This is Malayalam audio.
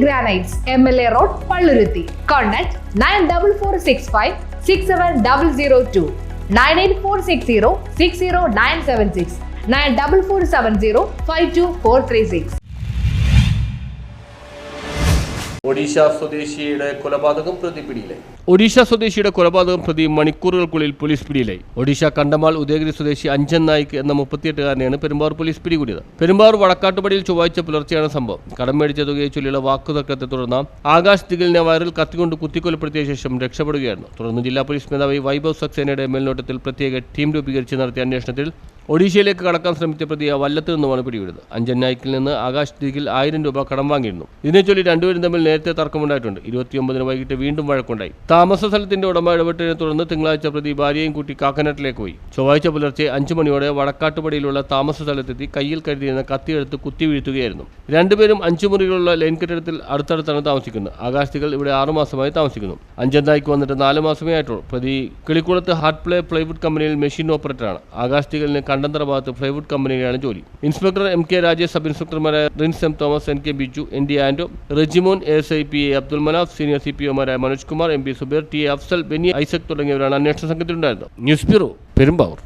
Granites, MLA Road, Palluruthi. Contact 9446567002, 98460 94470 Odisha സ്വദേശിയുടെ കൊലപാതകം പ്രതി മണിക്കൂറുകൾക്കുള്ളിൽ പോലീസ് പിടിയിലായി. ഒഡീഷ കണ്ടമാൽ ഉദയഗിരി സ്വദേശി അഞ്ജൻ നായിക് എന്ന 38-കാരനെയാണ് പെരുമ്പാവൂർ പോലീസ് പിടികൂടിയത്. പെരുമ്പാവൂർ വടക്കാട്ടുപടിയിൽ ചൊവ്വാഴ്ച പുലർച്ചെയാണ് സംഭവം. കടം മേടിച്ച തുകയെ ചൊല്ലിയുള്ള വാക്കുതർക്കത്തെ തുടർന്ന് ആകാശ് ദിഗലിനെ വയറിൽ കത്തിക്കൊണ്ട് കുത്തിക്കൊലപ്പെടുത്തിയ ശേഷം രക്ഷപ്പെടുകയായിരുന്നു. തുടർന്ന് ജില്ലാ പോലീസ് മേധാവി വൈഭവ് സക്സേനയുടെ മേൽനോട്ടത്തിൽ പ്രത്യേക ടീം രൂപീകരിച്ച് നടത്തിയ അന്വേഷണത്തിൽ ഒഡീഷയിലേക്ക് കടക്കാൻ ശ്രമിച്ച പ്രതിയെ വല്ലത്ത് നിന്നുമാണ് പിടികൂടിയത്. അഞ്ജൻ നായിക്കിൽ നിന്ന് ആകാശ് ദിഗിൽ 1000 രൂപ കടം വാങ്ങിയിരുന്നു. ഇതിനെ ചൊല്ലി രണ്ടുപേരും തമ്മിൽ നേരത്തെ തർക്കമുണ്ടായിട്ടുണ്ട്. 29-ന് വൈകിട്ട് വീണ്ടും വഴക്കുണ്ടായി. താമസ സ്ഥലത്തിന്റെ ഉടമ ഇടപെട്ടതിനെ തുടർന്ന് തിങ്കളാഴ്ച പ്രതി ഭാര്യയും കൂട്ടി കാക്കനാട്ടിലേക്ക് പോയി. ചൊവ്വാഴ്ച പുലർച്ചെ 5 മണിയോടെ വടക്കാട്ടുപടിയിലുള്ള താമസ സ്ഥലത്തെത്തി കയ്യിൽ കരുതിയിരുന്ന കത്തിയെടുത്ത് കുത്തി വീഴ്ത്തുകയായിരുന്നു. രണ്ടുപേരും 5 മുറികളുള്ള ലൈൻ കെട്ടിടത്തിൽ അടുത്തടുത്താണ് താമസിക്കുന്നത്. ആകാശ് ദിഗൽ ഇവിടെ 6 മാസമായി താമസിക്കുന്നു. അഞ്ജൻ നായിക്ക് വന്നിട്ട് 4 മാസമേ ആയിട്ടുള്ളൂ. പ്രതി കിളിക്കുളത്ത് ഹാർട്ട് പ്ലേ പ്ലൈവുഡ് കമ്പനിയിൽ മെഷീൻ ഓപ്പറേറ്ററാണ്. ആകാശ് ദിഗലിന് കണ്ടന്തറ ഭാഗത്ത് പ്ലൈവുഡ് കമ്പനിയിലാണ് ജോലി. ഇൻസ്പെക്ടർ MK രാജേഷ്, സബ് ഇൻസ്പെക്ടർമാരായ Rins M Thomas, NK Biju, ND Ando, Rejimon, ASI PA Abdul Manaf, senior CPOമാരായ Manoj Kumar, MP Zubair, TA Afsal, Benny Isaac തുടങ്ങിയവരാണ് അന്വേഷണ സംഘത്തിലുണ്ടായിരുന്നത്. News bureau, Perumbavoor.